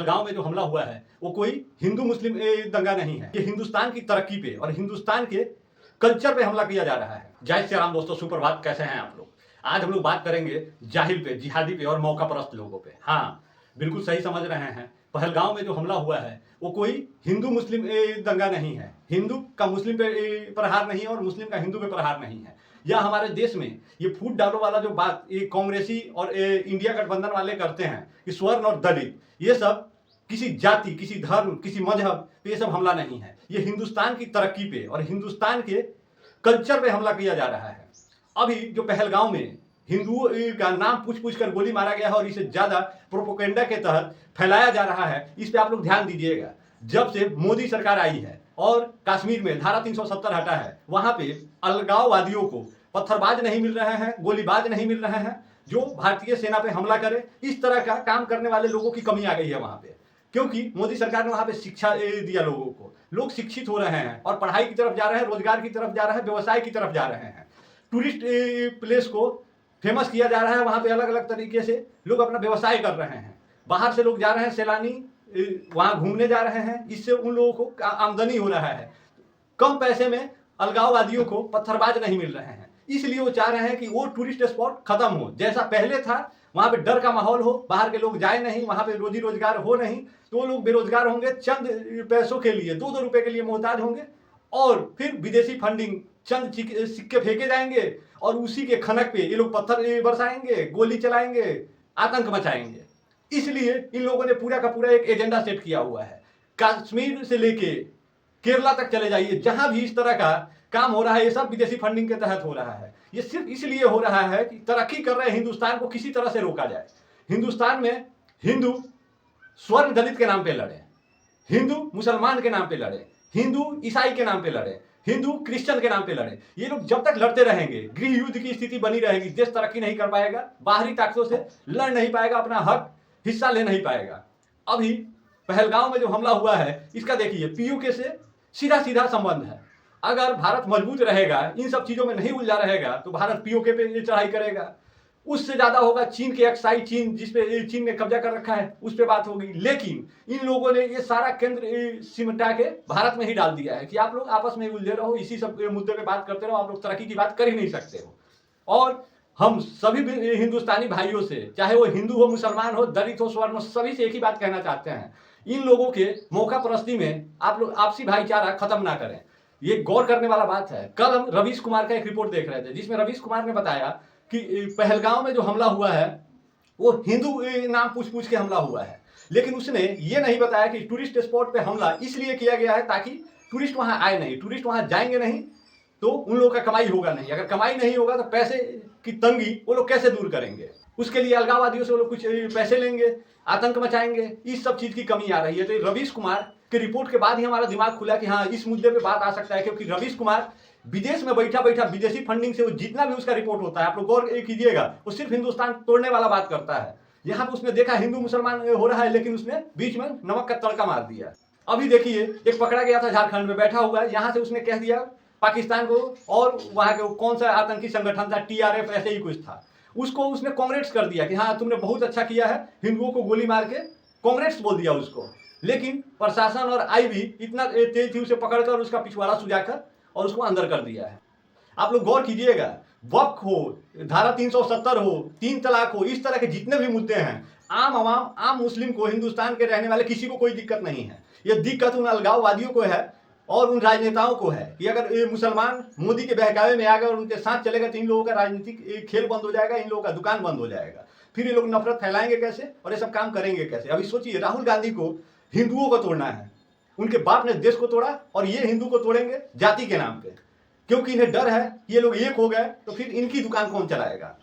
पहलगाम में जो हमला हुआ है वो कोई हिंदू मुस्लिम दंगा नहीं है। ये हिंदुस्तान की तरक्की पे और हिंदुस्तान के कल्चर पे हमला किया जा रहा है। जय श्री राम दोस्तों, सुप्रभात। कैसे हैं आप लोग? आज हम लोग बात करेंगे जाहिल पे, जिहादी पे और मौका परस्त लोगों पे। हाँ, बिल्कुल सही समझ रहे हैं। पहलगाम में जो हमला हुआ है वो कोई हिंदू मुस्लिम दंगा नहीं है। हिंदू का मुस्लिम पे प्रहार नहीं है और मुस्लिम का हिंदू पे प्रहार नहीं है। या हमारे देश में ये फूट डालो वाला जो बात ये कांग्रेसी और इंडिया गठबंधन वाले करते हैं कि स्वर्ण और दलित, ये सब किसी जाति, किसी धर्म, किसी मजहब पे ये सब हमला नहीं है। ये हिंदुस्तान की तरक्की पे और हिंदुस्तान के कल्चर पे हमला किया जा रहा है। अभी जो पहलगाम में हिंदुओं का नाम पूछ कर गोली मारा गया है और इसे ज्यादा प्रोपोगेंडा के तहत फैलाया जा रहा है, इस पे आप लोग ध्यान दीजिएगा। जब से मोदी सरकार आई है और कश्मीर में धारा 370 हटा है, वहां पे अलगाववादियों को पत्थरबाज नहीं मिल रहे हैं, गोलीबाज नहीं मिल रहे हैं जो भारतीय सेना पे हमला करे। इस तरह का काम करने वाले लोगों की कमी आ गई है वहां पे, क्योंकि मोदी सरकार ने वहां पे शिक्षा दिया लोगों को। लोग शिक्षित हो रहे हैं और पढ़ाई की तरफ जा रहे हैं, रोजगार की तरफ जा रहे हैं, व्यवसाय की तरफ जा रहे हैं। टूरिस्ट प्लेस को फेमस किया जा रहा है, वहां पे अलग अलग तरीके से लोग अपना व्यवसाय कर रहे हैं। बाहर से लोग जा रहे हैं, सैलानी वहां घूमने जा रहे हैं, इससे उन लोगों को आमदनी हो रहा है। कम पैसे में अलगाववादियों को पत्थरबाज नहीं मिल रहे हैं, इसलिए वो चाह रहे हैं कि वो टूरिस्ट स्पॉट खत्म हो। जैसा पहले था वहां पे डर का माहौल हो, बाहर के लोग जाए नहीं, वहां पे रोजी रोजगार हो नहीं, तो वो लोग बेरोजगार होंगे, चंद पैसों के लिए, 2-2 रुपए के लिए मोहताज होंगे और फिर विदेशी फंडिंग, चंद सिक्के फेंके जाएंगे और उसी के खनक पे ये लोग पत्थर बरसाएंगे, गोली चलाएंगे, आतंक मचाएंगे। इसलिए इन लोगों ने पूरा का पूरा एक एजेंडा सेट किया हुआ है। कश्मीर से लेके केरला तक चले जाइए, जहां भी इस तरह का काम हो रहा है, ये सब विदेशी फंडिंग के तहत हो रहा है। ये सिर्फ इसलिए हो रहा है कि तरक्की कर रहे हिंदुस्तान को किसी तरह से रोका जाए। हिंदुस्तान में हिंदू स्वर्ण दलित के नाम पे लड़े, हिंदू मुसलमान के नाम पे लड़े, हिंदू ईसाई के नाम पे लड़े, हिंदू क्रिश्चियन के नाम पे लड़े। ये लोग जब तक लड़ते रहेंगे, गृह युद्ध की स्थिति बनी रहेगी, देश तरक्की नहीं कर पाएगा, बाहरी ताकतों से लड़ नहीं पाएगा, अपना हक हिस्सा ले नहीं पाएगा। अभी पहलगाम में जो हमला हुआ है, इसका देखिए पीयूके से सीधा सीधा संबंध है। अगर भारत मजबूत रहेगा, इन सब चीजों में नहीं उलझा रहेगा, तो भारत पीओके पे चढ़ाई करेगा। उससे ज्यादा होगा चीन के एक्साइड, चीन जिसपे चीन ने कब्जा कर रखा है, उस पर बात होगी। लेकिन इन लोगों ने ये सारा केंद्र सिमटा के भारत में ही डाल दिया है कि आप लोग आपस में उलझे रहो, इसी सब मुद्दे पे बात करते रहो, आप लोग तरक्की की बात कर ही नहीं सकते हो। और हम सभी हिंदुस्तानी भाइयों से, चाहे वो हिंदू हो, मुसलमान हो, दलित हो, स्वर्ण हो, सभी से एक ही बात कहना चाहते हैं, इन लोगों के मौका परस्ती में आप लोग आपसी भाईचारा खत्म ना करें। ये गौर करने वाला बात है। कल हम रवीश कुमार का एक रिपोर्ट देख रहे थे, जिसमें रवीश कुमार ने बताया कि पहलगाम में जो हमला हुआ है वो हिंदू नाम पूछ के हमला हुआ है। लेकिन उसने ये नहीं बताया कि टूरिस्ट स्पॉट पे हमला इसलिए किया गया है ताकि टूरिस्ट वहां आए नहीं, टूरिस्ट वहां जाएंगे नहीं तो उन लोगों का कमाई होगा नहीं। अगर कमाई नहीं होगा तो पैसे की तंगी वो लोग कैसे दूर करेंगे? उसके लिए अलगाववादियों से वो लोग कुछ पैसे लेंगे, आतंक मचाएंगे। इस सब चीज की कमी आ रही है। तो रवीश कुमार के रिपोर्ट के बाद ही हमारा दिमाग खुला कि हाँ, इस मुद्दे पे बात आ सकता है, क्योंकि रवीश कुमार विदेश में बैठा विदेशी फंडिंग से वो जितना भी उसका रिपोर्ट होता है, आप लोग गौर कीजिएगा, वो सिर्फ हिंदुस्तान तोड़ने वाला बात करता है। यहाँ पे उसने देखा हिंदू मुसलमान हो रहा है, लेकिन उसने बीच में नमक का तड़का मार दिया। अभी देखिए, एक पकड़ा गया था झारखंड में, बैठा हुआ है, यहाँ से उसने कह दिया पाकिस्तान को, और वहां के कौन सा आतंकी संगठन था, TRF ऐसे ही कुछ था, उसको उसने कांग्रेस कर दिया कि हाँ तुमने बहुत अच्छा किया है, हिंदुओं को गोली मार के कांग्रेस बोल दिया उसको। लेकिन प्रशासन और IB इतना तेज थी उसे पकड़कर उसका पिछवाड़ा सुझाकर और उसको अंदर कर दिया है। आप लोग गौर कीजिएगा, वक्फ हो, धारा 370 हो, 3 तलाक हो, इस तरह के जितने भी मुद्दे हैं, आम आवाम, आम मुस्लिम को, हिंदुस्तान के रहने वाले किसी को कोई दिक्कत नहीं है। ये दिक्कत उन अलगाववादियों को है और उन राजनेताओं को है कि अगर ये मुसलमान मोदी के बहकावे में आ गए और उनके साथ चलेगा तो इन लोगों का राजनीतिक खेल बंद हो जाएगा, इन लोगों का दुकान बंद हो जाएगा। फिर ये लोग नफरत फैलाएंगे कैसे और ये सब काम करेंगे कैसे? अभी सोचिए, राहुल गांधी को हिंदुओं को तोड़ना है, उनके बाप ने देश को तोड़ा और ये हिंदू को तोड़ेंगे जाति के नाम पे, क्योंकि इन्हें डर है ये लोग एक हो गए तो फिर इनकी दुकान कौन चलाएगा।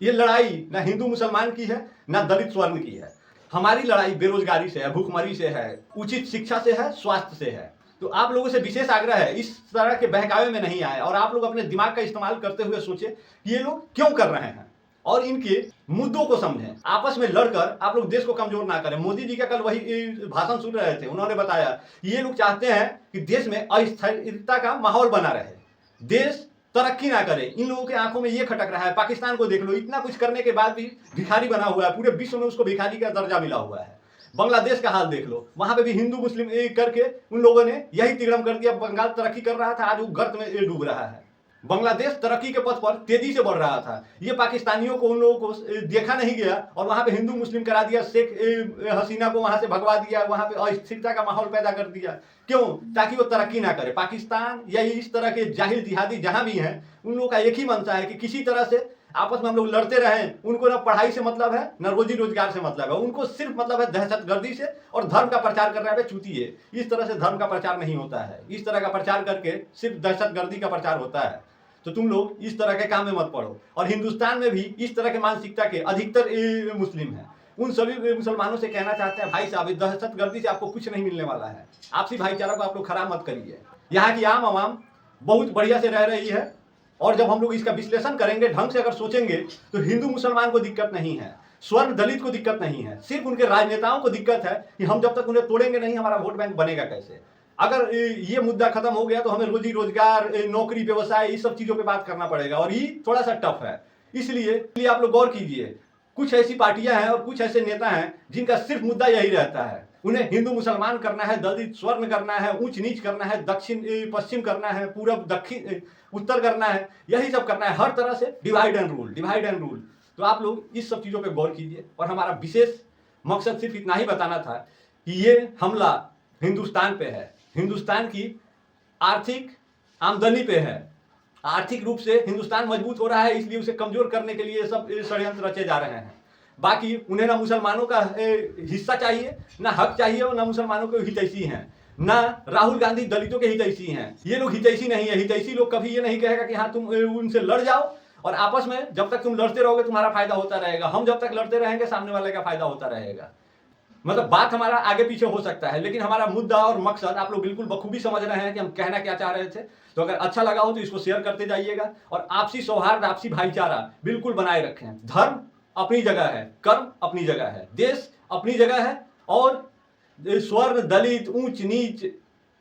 ये लड़ाई ना हिंदू मुसलमान की है, ना दलित स्वर्ण की है। हमारी लड़ाई बेरोजगारी से है, भूखमरी से है, उचित शिक्षा से है, स्वास्थ्य से है। तो आप लोगों से विशेष आग्रह है, इस तरह के बहकावे में नहीं आए और आप लोग अपने दिमाग का इस्तेमाल करते हुए सोचे कि ये लोग क्यों कर रहे हैं और इनके मुद्दों को समझें। आपस में लड़कर आप लोग देश को कमजोर ना करें। मोदी जी का कल वही भाषण सुन रहे थे, उन्होंने बताया ये लोग चाहते हैं कि देश में अस्थिरता का माहौल बना रहे, देश तरक्की ना करे। इन लोगों के आंखों में ये खटक रहा है। पाकिस्तान को देख लो, इतना कुछ करने के बाद भी भिखारी बना हुआ है, पूरे विश्व में उसको भिखारी का दर्जा मिला हुआ है। बांग्लादेश का हाल देख लो, वहां पे भी हिंदू मुस्लिम करके उन लोगों ने यही तिगड़म कर दिया। बंगाल तरक्की कर रहा था, आज वो गर्त में डूब रहा है। बांग्लादेश तरक्की के पथ पर तेजी से बढ़ रहा था। ये पाकिस्तानियों को, उन लोगों को देखा नहीं गया और वहां पे हिंदू मुस्लिम करा दिया। शेख हसीना को वहां से भगवा दिया, वहां पे अस्थिरता का माहौल पैदा कर दिया। क्यों? ताकि वो तरक्की ना करे। पाकिस्तान या इस तरह के जाहिल जिहादी जहां भी हैं, उन लोगों का एक ही मंशा है कि किसी तरह से आपस में हम लोग लड़ते रहें। उनको ना पढ़ाई से मतलब है, ना रोजी रोजगार से मतलब है, उनको सिर्फ मतलब है दहशतगर्दी से और धर्म का प्रचार कर रहे हैं। चूतिए, इस तरह से धर्म का प्रचार नहीं होता है। इस तरह का प्रचार करके सिर्फ दहशतगर्दी का प्रचार होता है। तो तुम लोग इस तरह के काम में मत पड़ो। और हिंदुस्तान में भी इस तरह के मानसिकता के अधिकतर मुस्लिम हैं। उन सभी मुसलमानों से कहना चाहते हैं, भाई साहब, इस दहशतगर्दी से आपको कुछ नहीं मिलने वाला है। आपसी भाईचारा को आप लोग खराब मत करिए। यहाँ की आम आवाम बहुत बढ़िया से रह रही है और जब हम लोग इसका विश्लेषण करेंगे, ढंग से अगर सोचेंगे, तो हिंदू मुसलमान को दिक्कत नहीं है, स्वर्ण दलित को दिक्कत नहीं है, सिर्फ उनके राजनेताओं को दिक्कत है कि हम जब तक उन्हें तोड़ेंगे नहीं, हमारा वोट बैंक बनेगा कैसे। अगर ये मुद्दा खत्म हो गया तो हमें रोजी रोजगार, नौकरी, व्यवसाय, इस सब चीजों पे बात करना पड़ेगा और ये थोड़ा सा टफ है। इसलिए आप लोग गौर कीजिए, कुछ ऐसी पार्टियां हैं और कुछ ऐसे नेता हैं जिनका सिर्फ मुद्दा यही रहता है। उन्हें हिंदू मुसलमान करना है, दलित स्वर्ण करना है, ऊंच नीच करना है, दक्षिण पश्चिम करना है, पूरब दक्षिण उत्तर करना है, यही सब करना है। हर तरह से divide and rule, divide and rule. तो आप लोग इस सब चीजों पे गौर कीजिए। और हमारा विशेष मकसद सिर्फ इतना ही बताना था कि ये हमला हिंदुस्तान पे है, हिंदुस्तान की आर्थिक आमदनी पे है। आर्थिक रूप से हिंदुस्तान मजबूत हो रहा है, इसलिए उसे कमजोर करने के लिए सब षड्यंत्र रचे जा रहे हैं। बाकी उन्हें ना मुसलमानों का हिस्सा चाहिए, ना हक चाहिए, और ना मुसलमानों के हितैषी हैं, ना राहुल गांधी दलितों के हितैषी हैं। ये लोग हितैषी नहीं है। हितैषी लोग कभी ये नहीं कहेगा कि हाँ तुम उनसे लड़ जाओ और आपस में जब तक तुम लड़ते रहोगे तुम्हारा फायदा होता रहेगा, हम जब तक लड़ते रहेंगे सामने वाले का फायदा होता रहेगा। मतलब बात हमारा आगे पीछे हो सकता है, लेकिन हमारा मुद्दा और मकसद आप लोग बिल्कुल बखूबी समझ रहे हैं कि हम कहना क्या चाह रहे थे। तो अगर अच्छा लगा हो तो इसको शेयर करते जाइएगा और आपसी सौहार्द, आपसी भाईचारा बिल्कुल बनाए रखें। धर्म अपनी जगह है, कर्म अपनी जगह है, देश अपनी जगह है, और स्वर्ण दलित ऊंच नीच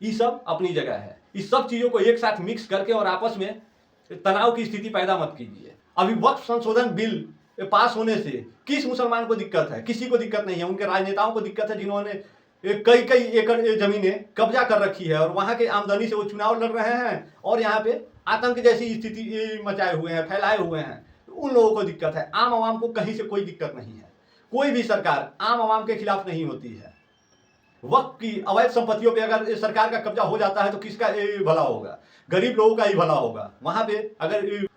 ये सब अपनी जगह है। इस सब चीजों को एक साथ मिक्स करके और आपस में तनाव की स्थिति पैदा मत कीजिए। अभी वक्फ संशोधन बिल पास होने से किस मुसलमान को दिक्कत है? किसी को दिक्कत नहीं है। उनके राजनेताओं को दिक्कत है जिन्होंने कई कई एकड़ जमीनें कब्जा कर रखी है और वहां के आमदनी से वो चुनाव लड़ रहे हैं और यहाँ पे आतंक जैसी स्थिति मचाए हुए हैं, फैलाए हुए हैं। उन लोगों को दिक्कत है। आम आवाम को कहीं से कोई दिक्कत नहीं है। कोई भी सरकार आम आवाम के खिलाफ नहीं होती है। वक्त की अवैध संपत्तियों पे अगर सरकार का कब्जा हो जाता है तो किसका भला होगा? गरीब लोगों का ही भला होगा। वहां पे अगर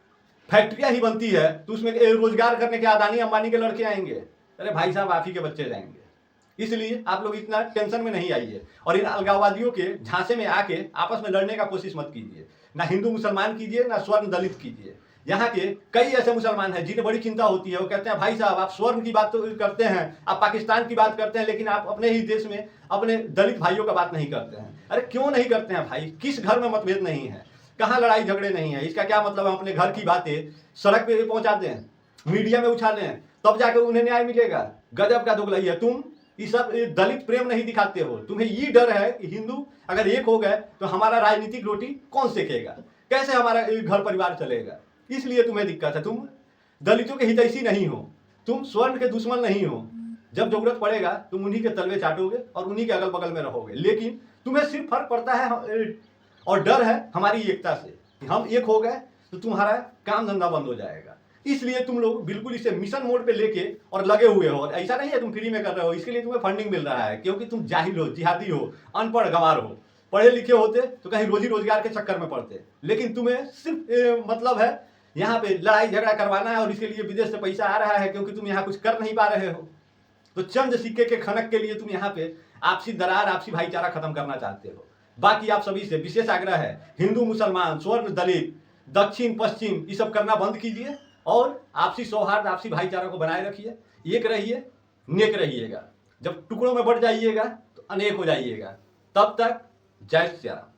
फैक्ट्रियां ही बनती है तो उसमें रोजगार करने के अदानी अंबानी के लड़के आएंगे। अरे भाई साहब, आप ही के बच्चे जाएंगे। इसलिए आप लोग इतना टेंशन में नहीं आइए और इन अलगाववादियों के झांसे में आके आपस में लड़ने का कोशिश मत कीजिए। ना हिंदू मुसलमान कीजिए, ना स्वर्ण दलित कीजिए। यहाँ के कई ऐसे मुसलमान हैं जिन्हें बड़ी चिंता होती है। वो कहते हैं, भाई साहब, आप स्वर्ण की बात तो करते हैं, आप पाकिस्तान की बात करते हैं, लेकिन आप अपने ही देश में अपने दलित भाइयों का बात नहीं करते हैं। अरे क्यों नहीं करते हैं भाई? किस घर में मतभेद नहीं है? कहाँ लड़ाई झगड़े नहीं है? इसका क्या मतलब? हम अपने घर की बातें सड़क पे पहुंचाते हैं, मीडिया में उछाले हैं, तब जाके उन्हें न्याय मिलेगा। गजब का दोगलई है। तुम ये सब दलित प्रेम नहीं दिखाते हो। तुम्हें ये डर है कि हिंदू अगर एक हो गए तो हमारा राजनीतिक रोटी कौन सेकेगा, कैसे हमारा घर परिवार चलेगा। इसलिए तुम्हें दिक्कत है। तुम दलितों के हितैषी नहीं हो, तुम स्वर्ण के दुश्मन नहीं हो। जब जरूरत पड़ेगा तुम उन्हीं के तलवे चाटोगे और उन्हीं के अगल बगल में रहोगे। लेकिन तुम्हें सिर्फ फर्क पड़ता है और डर है हमारी एकता से। हम एक हो गए तो तुम्हारा काम धंधा बंद हो जाएगा। इसलिए तुम लोग बिल्कुल इसे मिशन मोड पे लेके और लगे हुए हो। और ऐसा नहीं है तुम फ्री में कर रहे हो, इसके लिए तुम्हें फंडिंग मिल रहा है, क्योंकि तुम जाहिल हो, जिहादी हो, अनपढ़ गंवार हो। पढ़े लिखे होते तो कहीं रोजी रोजगार के चक्कर में पड़ते, लेकिन तुम्हें सिर्फ मतलब है यहाँ पे लड़ाई झगड़ा करवाना है और इसके लिए विदेश से पैसा आ रहा है, क्योंकि तुम यहाँ कुछ कर नहीं पा रहे हो। तो चंद सिक्के के खनक के लिए तुम यहाँ पे आपसी दरार, आपसी भाईचारा खत्म करना चाहते हो। बाकी आप सभी से विशेष आग्रह है, हिंदू मुसलमान, स्वर्ण दलित, दक्षिण पश्चिम, ये सब करना बंद कीजिए और आपसी सौहार्द, आपसी भाईचारा को बनाए रखिए। एक रहिए, नेक रहिएगा। जब टुकड़ों में बढ़ जाइएगा तो अनेक हो जाइएगा। तब तक जय श्री राम।